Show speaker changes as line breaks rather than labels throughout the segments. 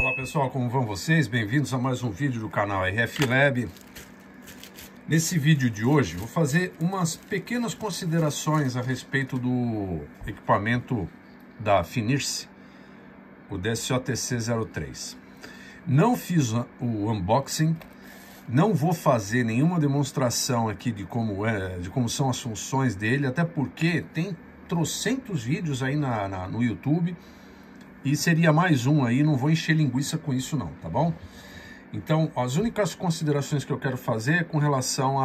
Olá pessoal, como vão vocês? Bem-vindos a mais um vídeo do canal RF Lab. Nesse vídeo de hoje vou fazer umas pequenas considerações a respeito do equipamento da Finirse, o DSO-TC03. Não fiz o unboxing, não vou fazer nenhuma demonstração aqui de como são as funções dele, até porque tem trocentos vídeos aí no YouTube. E seria mais um aí, não vou encher linguiça com isso não, tá bom? Então, as únicas considerações que eu quero fazer é com relação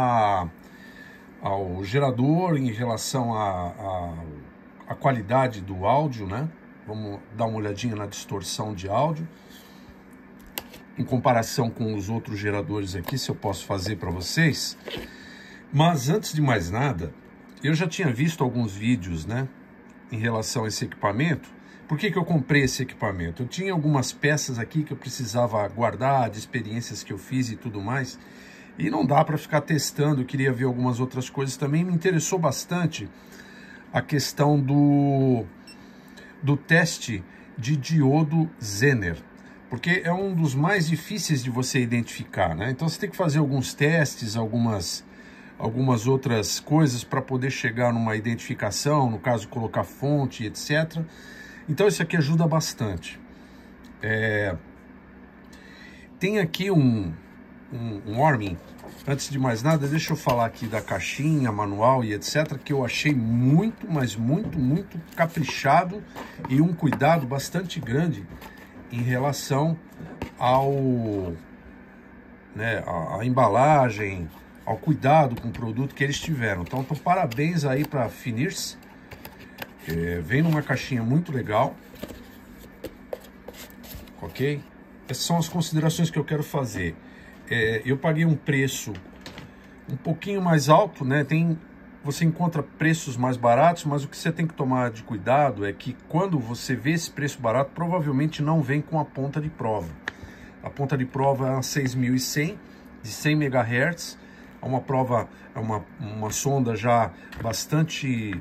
ao gerador, em relação à qualidade do áudio, né? Vamos dar uma olhadinha na distorção de áudio, em comparação com os outros geradores aqui, se eu posso fazer para vocês. Mas, antes de mais nada, eu já tinha visto alguns vídeos, né? Em relação a esse equipamento. Por que eu comprei esse equipamento? Eu tinha algumas peças aqui que eu precisava guardar, de experiências que eu fiz e tudo mais, e não dá para ficar testando, eu queria ver algumas outras coisas também. Me interessou bastante a questão do teste de diodo Zener, porque é um dos mais difíceis de você identificar, né? Então você tem que fazer alguns testes, algumas outras coisas para poder chegar numa identificação, no caso colocar fonte, etc. Então isso aqui ajuda bastante. Tem aqui um warming. Antes de mais nada, deixa eu falar aqui da caixinha, manual e etc, que eu achei muito, mas muito caprichado e um cuidado bastante grande em relação à embalagem, ao cuidado com o produto que eles tiveram. Então parabéns aí para a Finirse. Vem numa caixinha muito legal, ok? Essas são as considerações que eu quero fazer. Eu paguei um preço um pouquinho mais alto, né? Você encontra preços mais baratos, mas o que você tem que tomar de cuidado é que quando você vê esse preço barato, provavelmente não vem com a ponta de prova. A ponta de prova é a 6100 de 100 MHz, é uma sonda já bastante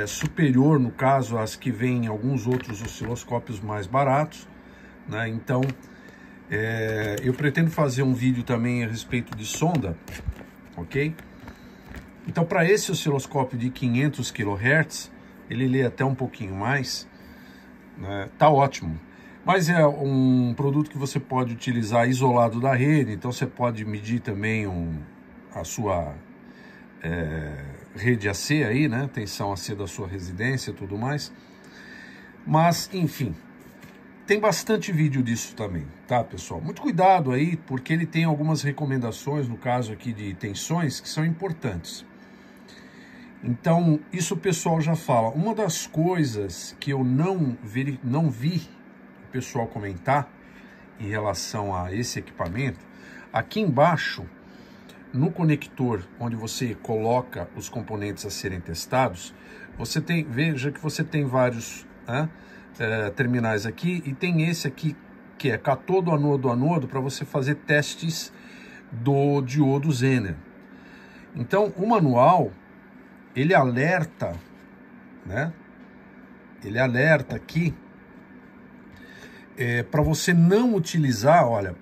superior, no caso, às que vêm em alguns outros osciloscópios mais baratos, né? Então, eu pretendo fazer um vídeo também a respeito de sonda, ok? Então, para esse osciloscópio de 500 kHz, ele lê até um pouquinho mais, né? Tá ótimo. Mas é um produto que você pode utilizar isolado da rede, então você pode medir também a sua rede AC aí, né? Tensão AC da sua residência e tudo mais. Mas, enfim, tem bastante vídeo disso também, tá, pessoal? Muito cuidado aí, porque ele tem algumas recomendações, no caso aqui de tensões, que são importantes. Então, isso o pessoal já fala. Uma das coisas que eu não vi o pessoal comentar em relação a esse equipamento, aqui embaixo, no conector onde você coloca os componentes a serem testados, veja que você tem vários terminais aqui, e tem esse aqui que é cátodo, anodo, para você fazer testes do diodo Zener. Então o manual, ele alerta, né? Ele alerta aqui para você não utilizar, olha,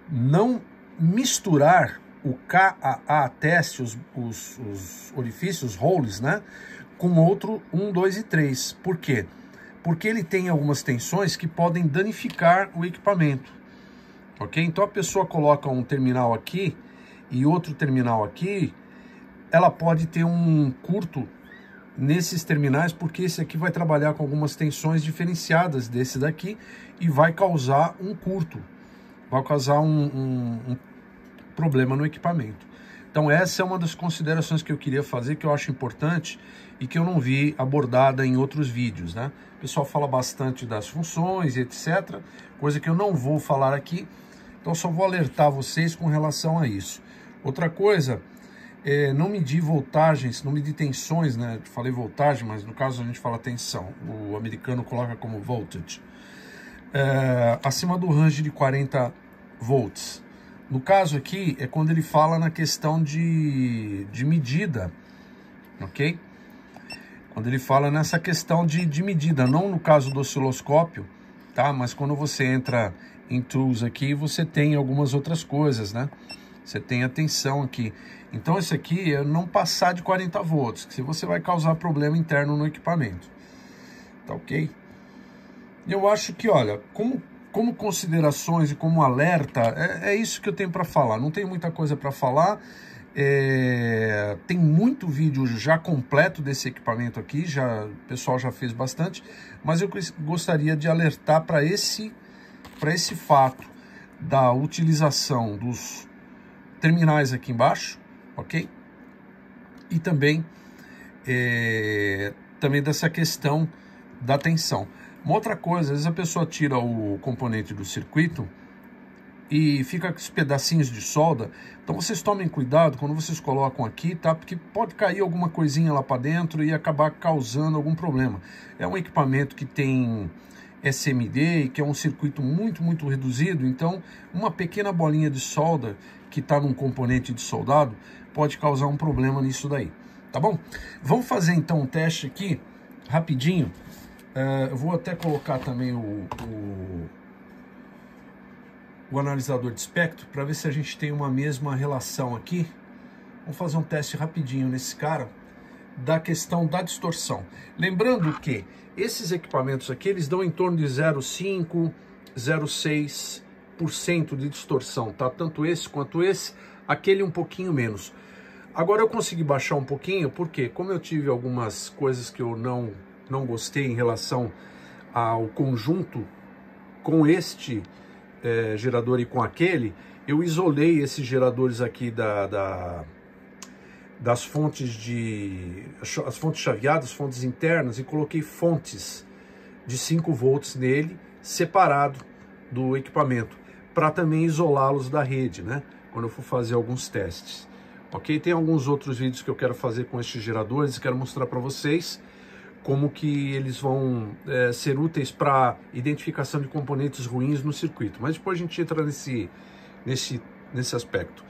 não misturar o KAA teste, os orifícios, holes, né, com outro 1, 2 e 3. Por quê? Porque ele tem algumas tensões que podem danificar o equipamento, ok? Então a pessoa coloca um terminal aqui e outro terminal aqui, ela pode ter um curto nesses terminais, porque esse aqui vai trabalhar com algumas tensões diferenciadas desse daqui e vai causar um curto, vai causar um problema no equipamento. Então essa é uma das considerações que eu queria fazer, que eu acho importante e que eu não vi abordada em outros vídeos, né? O pessoal fala bastante das funções e etc, coisa que eu não vou falar aqui, então só vou alertar vocês com relação a isso. Outra coisa, não medir voltagens, não medir tensões, né? Eu falei voltagem, mas no caso a gente fala tensão, o americano coloca como voltage, acima do range de 40 volts. No caso aqui, é quando ele fala na questão de medida, ok? Quando ele fala nessa questão de medida, não no caso do osciloscópio, tá? Mas quando você entra em Tools aqui, você tem algumas outras coisas, né? Você tem a tensão aqui. Então esse aqui é não passar de 40 volts, que você vai causar problema interno no equipamento. Tá ok? Eu acho que, olha, como considerações e como alerta, é isso que eu tenho para falar. Não tem muita coisa para falar. Tem muito vídeo já completo desse equipamento aqui, o pessoal já fez bastante, mas eu gostaria de alertar para esse fato da utilização dos terminais aqui embaixo, ok? E também dessa questão da tensão. Uma outra coisa, às vezes a pessoa tira o componente do circuito e fica com os pedacinhos de solda. Então vocês tomem cuidado quando vocês colocam aqui, tá? Porque pode cair alguma coisinha lá para dentro e acabar causando algum problema. É um equipamento que tem SMD, que é um circuito muito reduzido, então uma pequena bolinha de solda que está num componente de soldado pode causar um problema nisso daí, tá bom? Vamos fazer então um teste aqui, rapidinho. Eu vou até colocar também o analisador de espectro para ver se a gente tem uma mesma relação aqui. Vamos fazer um teste rapidinho nesse cara da questão da distorção. Lembrando que esses equipamentos aqui, eles dão em torno de 0,5, 0,6% de distorção, tá? Tanto esse quanto esse, aquele um pouquinho menos. Agora eu consegui baixar um pouquinho, porque como eu tive algumas coisas que eu não gostei em relação ao conjunto com este gerador e com aquele, eu isolei esses geradores aqui das fontes as fontes chaveadas, fontes internas, e coloquei fontes de 5 volts nele, separado do equipamento, para também isolá-los da rede, né? Quando eu for fazer alguns testes. Ok? Tem alguns outros vídeos que eu quero fazer com estes geradores e quero mostrar para vocês como que eles vão ser úteis para identificação de componentes ruins no circuito. Mas depois a gente entra nesse aspecto.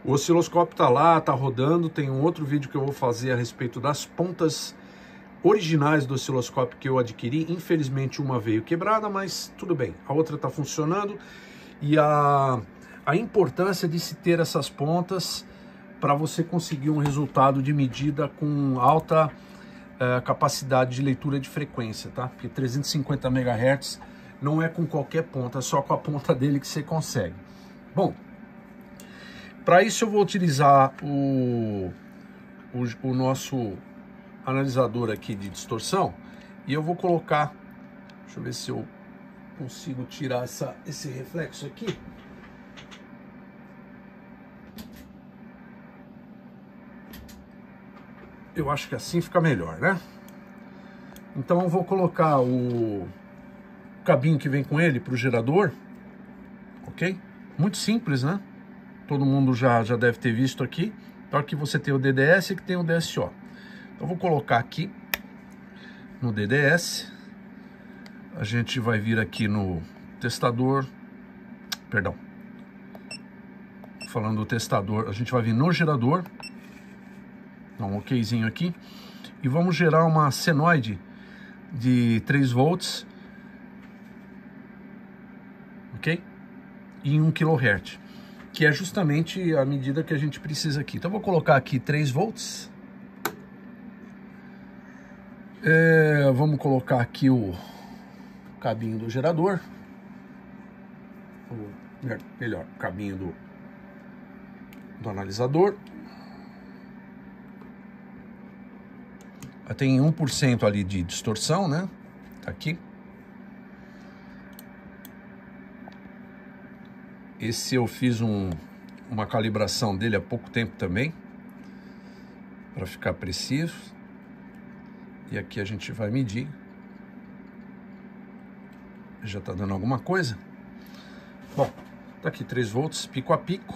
O osciloscópio está lá, está rodando. Tem um outro vídeo que eu vou fazer a respeito das pontas originais do osciloscópio que eu adquiri. Infelizmente uma veio quebrada, mas tudo bem. A outra está funcionando. E a importância de se ter essas pontas para você conseguir um resultado de medida com alta capacidade de leitura de frequência, tá? Porque 350 MHz não é com qualquer ponta, é só com a ponta dele que você consegue. Bom, para isso eu vou utilizar o nosso analisador aqui de distorção e eu vou colocar, deixa eu ver se eu consigo tirar esse reflexo aqui. Eu acho que assim fica melhor, né? Então eu vou colocar o cabinho que vem com ele para o gerador, ok? Muito simples, né? Todo mundo já deve ter visto aqui. Então aqui você tem o DDS e aqui tem o DSO. Então eu vou colocar aqui no DDS. A gente vai vir aqui no testador. Perdão. Falando do testador, a gente vai vir no gerador. Dá um okzinho aqui. E vamos gerar uma senoide de 3 volts. Ok? Em 1 kHz. Que é justamente a medida que a gente precisa aqui. Então eu vou colocar aqui 3 volts. Vamos colocar aqui o cabinho do gerador. Ou melhor, o cabinho do analisador. Tem 1% ali de distorção, né? Tá aqui. Esse eu fiz uma calibração dele há pouco tempo também, para ficar preciso. E aqui a gente vai medir. Já tá dando alguma coisa. Bom, tá aqui 3 volts, pico a pico.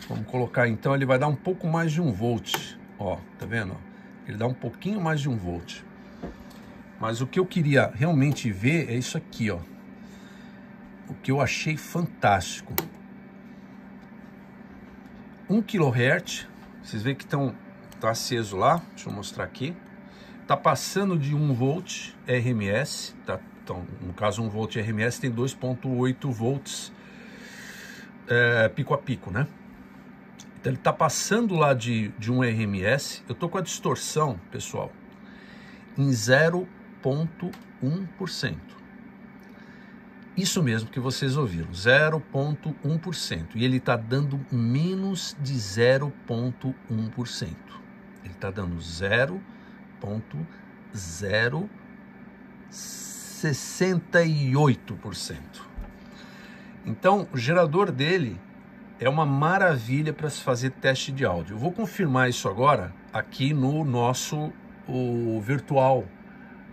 Vamos colocar então, ele vai dar um pouco mais de 1 volt. Ó, tá vendo? Ele dá um pouquinho mais de 1 volt. Mas o que eu queria realmente ver é isso aqui, ó. O que eu achei fantástico. 1 kHz. Vocês veem que tá aceso lá. Deixa eu mostrar aqui. Tá passando de 1 volt RMS. Tá Então, no caso, 1 volt RMS tem 2,8 volts pico a pico, né? Então ele está passando lá de 1 RMS. Eu estou com a distorção, pessoal, em 0,1%. Isso mesmo que vocês ouviram, 0,1%. E ele está dando menos de 0,1%. Ele está dando 0,068%. Então, o gerador dele é uma maravilha para se fazer teste de áudio. Eu vou confirmar isso agora aqui no nosso Virtual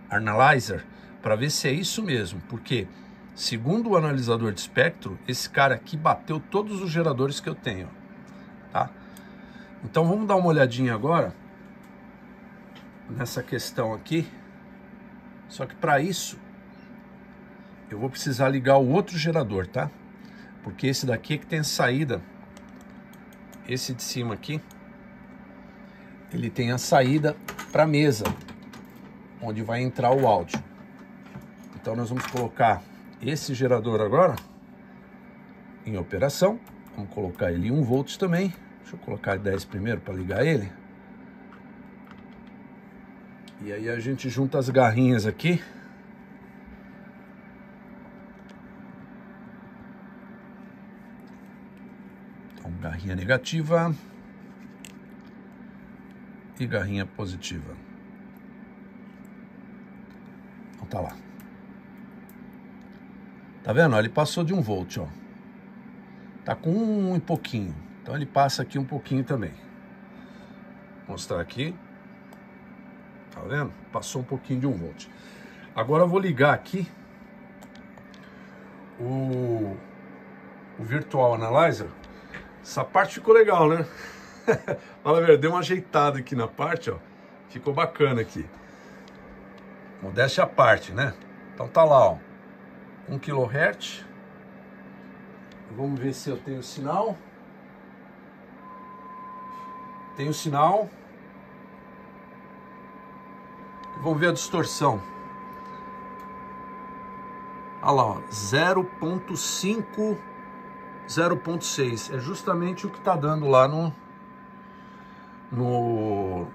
Analyzer para ver se é isso mesmo, porque segundo o analisador de espectro, esse cara aqui bateu todos os geradores que eu tenho, tá? Então vamos dar uma olhadinha agora nessa questão aqui. Só que para isso eu vou precisar ligar o outro gerador, tá? Porque esse daqui é que tem a saída. Esse de cima aqui, ele tem a saída para a mesa, onde vai entrar o áudio. Então nós vamos colocar esse gerador agora em operação. Vamos colocar ele em 1 volt também. Deixa eu colocar 10 primeiro para ligar ele. E aí a gente junta as garrinhas aqui. Então, garrinha negativa e garrinha positiva. Então tá lá. Tá vendo? Ele passou de 1 volt, ó. Tá com 1 e pouquinho. Então ele passa aqui um pouquinho também. Vou mostrar aqui. Tá vendo? Passou um pouquinho de 1 volt. Agora eu vou ligar aqui o Virtual Analyzer. Essa parte ficou legal, né? Fala a verdade, deu uma ajeitada aqui na parte, ó. Ficou bacana aqui. Modéstia à parte, né? Então tá lá, ó. 1 kHz. Vamos ver se eu tenho sinal. Tenho sinal. Vamos ver a distorção. Olha lá, ó, 0,5, 0,6. É justamente o que está dando lá no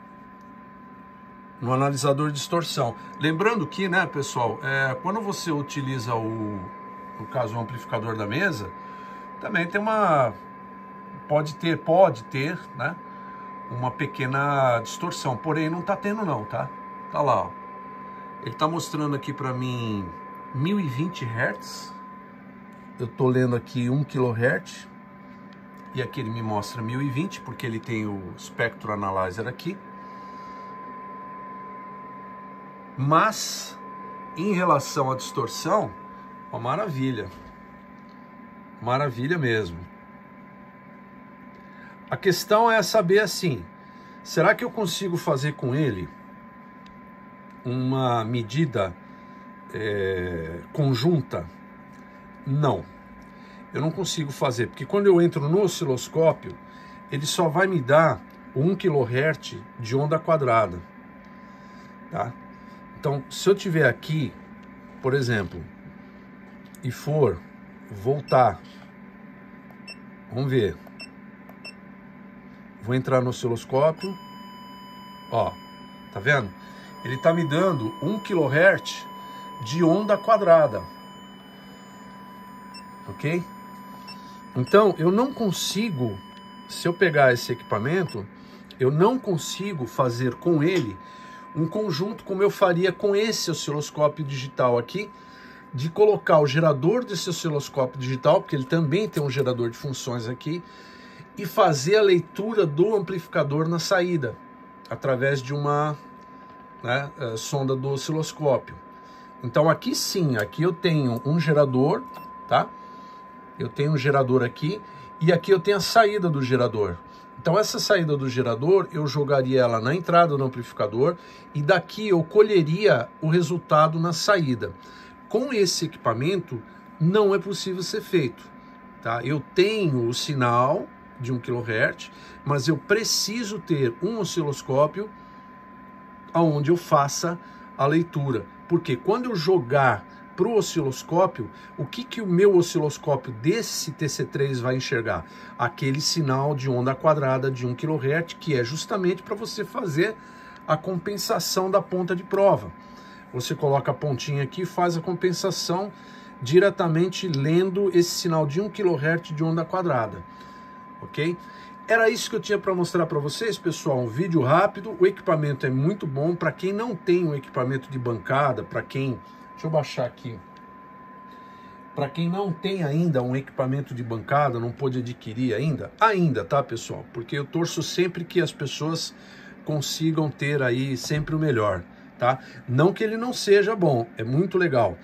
analisador de distorção. Lembrando que, né, pessoal, quando você utiliza no caso, o amplificador da mesa, também tem pode ter, né, uma pequena distorção, porém não está tendo não, tá? Tá lá, ó. Ele está mostrando aqui para mim 1020 Hz. Eu tô lendo aqui 1 kHz. E aqui ele me mostra 1020, porque ele tem o Spectro Analyzer aqui. Mas, em relação à distorção, uma maravilha. Maravilha mesmo. A questão é saber assim, será que eu consigo fazer com ele uma medida conjunta? Não, eu não consigo fazer, porque quando eu entro no osciloscópio, ele só vai me dar 1 kHz de onda quadrada, tá? Então, se eu tiver aqui, por exemplo, e for voltar, vamos ver, vou entrar no osciloscópio, ó, tá vendo? Ele está me dando 1 kHz de onda quadrada, ok? Então, eu não consigo, se eu pegar esse equipamento, eu não consigo fazer com ele um conjunto como eu faria com esse osciloscópio digital aqui, de colocar o gerador desse osciloscópio digital, porque ele também tem um gerador de funções aqui, e fazer a leitura do amplificador na saída, através de uma sonda do osciloscópio. Então aqui sim, aqui eu tenho um gerador, tá? Eu tenho um gerador aqui, e aqui eu tenho a saída do gerador. Então essa saída do gerador, eu jogaria ela na entrada do amplificador, e daqui eu colheria o resultado na saída. Com esse equipamento, não é possível ser feito, tá? Eu tenho o sinal de 1 kHz, mas eu preciso ter um osciloscópio onde eu faça a leitura. Porque quando eu jogar para o osciloscópio, o que o meu osciloscópio desse TC3 vai enxergar? Aquele sinal de onda quadrada de 1 kHz, que é justamente para você fazer a compensação da ponta de prova. Você coloca a pontinha aqui e faz a compensação diretamente lendo esse sinal de 1 kHz de onda quadrada, ok? Era isso que eu tinha para mostrar para vocês, pessoal, um vídeo rápido. O equipamento é muito bom para quem não tem um equipamento de bancada, para quem... Deixa eu baixar aqui. Para quem não tem ainda um equipamento de bancada, não pôde adquirir ainda, tá, pessoal? Porque eu torço sempre que as pessoas consigam ter aí sempre o melhor, tá? Não que ele não seja bom, é muito legal.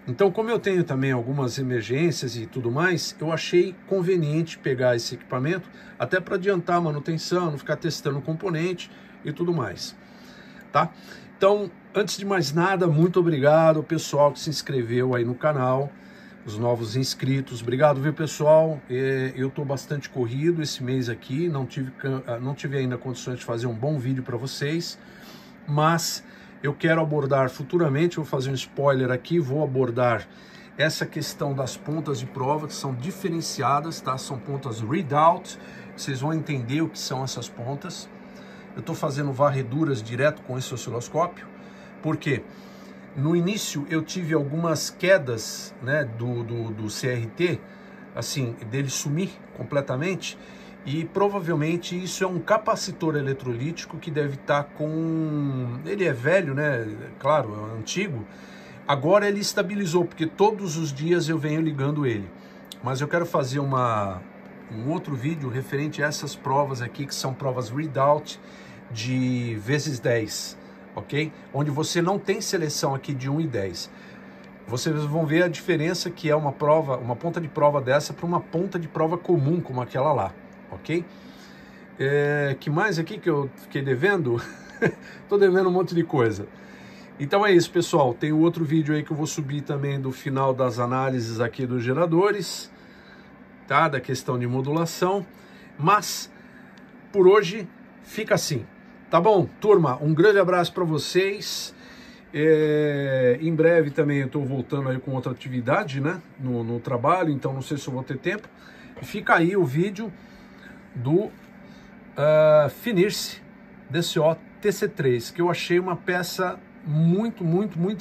Então, como eu tenho também algumas emergências e tudo mais, eu achei conveniente pegar esse equipamento, até para adiantar a manutenção, não ficar testando o componente e tudo mais, tá? Então, antes de mais nada, muito obrigado ao pessoal que se inscreveu aí no canal, os novos inscritos. Obrigado, viu, pessoal? Eu estou bastante corrido esse mês aqui, não tive ainda condições de fazer um bom vídeo para vocês, mas eu quero abordar futuramente, vou fazer um spoiler aqui, vou abordar essa questão das pontas de prova, que são diferenciadas, tá? São pontas readout, vocês vão entender o que são essas pontas. Eu estou fazendo varreduras direto com esse osciloscópio, porque no início eu tive algumas quedas, né, do CRT, assim, dele sumir completamente, e provavelmente isso é um capacitor eletrolítico que deve estar com... Ele é velho, né, claro, é antigo. Agora ele estabilizou, porque todos os dias eu venho ligando ele. Mas eu quero fazer um outro vídeo referente a essas provas aqui, que são provas readout de vezes 10, ok? Onde você não tem seleção aqui de 1 e 10. Vocês vão ver a diferença que é uma ponta de prova dessa para uma ponta de prova comum como aquela lá, ok? Que mais aqui que eu fiquei devendo? Tô devendo um monte de coisa. Então é isso, pessoal. Tem outro vídeo aí que eu vou subir também do final das análises aqui dos geradores, tá? Da questão de modulação. Mas por hoje fica assim. Tá bom, turma? Um grande abraço para vocês. Em breve também eu estou voltando aí com outra atividade, né? No trabalho, então não sei se eu vou ter tempo. E fica aí o vídeo do Finirse DCO TC3, que eu achei uma peça muito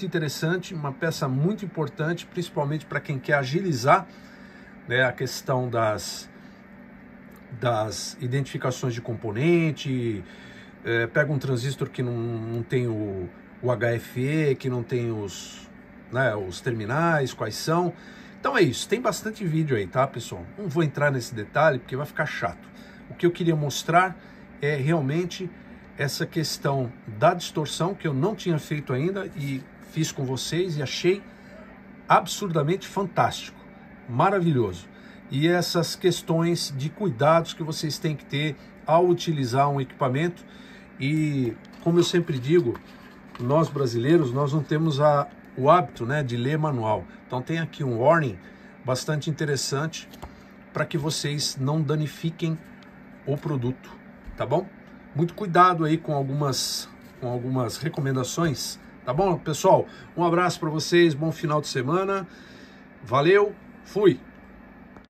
interessante, uma peça muito importante, principalmente para quem quer agilizar, né, a questão das identificações de componente. Pega um transistor que não tem o HFE, que não tem os terminais, quais são. Então é isso, tem bastante vídeo aí, tá, pessoal? Não vou entrar nesse detalhe porque vai ficar chato. O que eu queria mostrar é realmente essa questão da distorção, que eu não tinha feito ainda e fiz com vocês e achei absurdamente fantástico, maravilhoso. E essas questões de cuidados que vocês têm que ter ao utilizar um equipamento. E como eu sempre digo, nós brasileiros, nós não temos o hábito, né, de ler manual. Então tem aqui um warning bastante interessante para que vocês não danifiquem o produto, tá bom? Muito cuidado aí com algumas recomendações, tá bom, pessoal? Um abraço para vocês, bom final de semana, valeu, fui!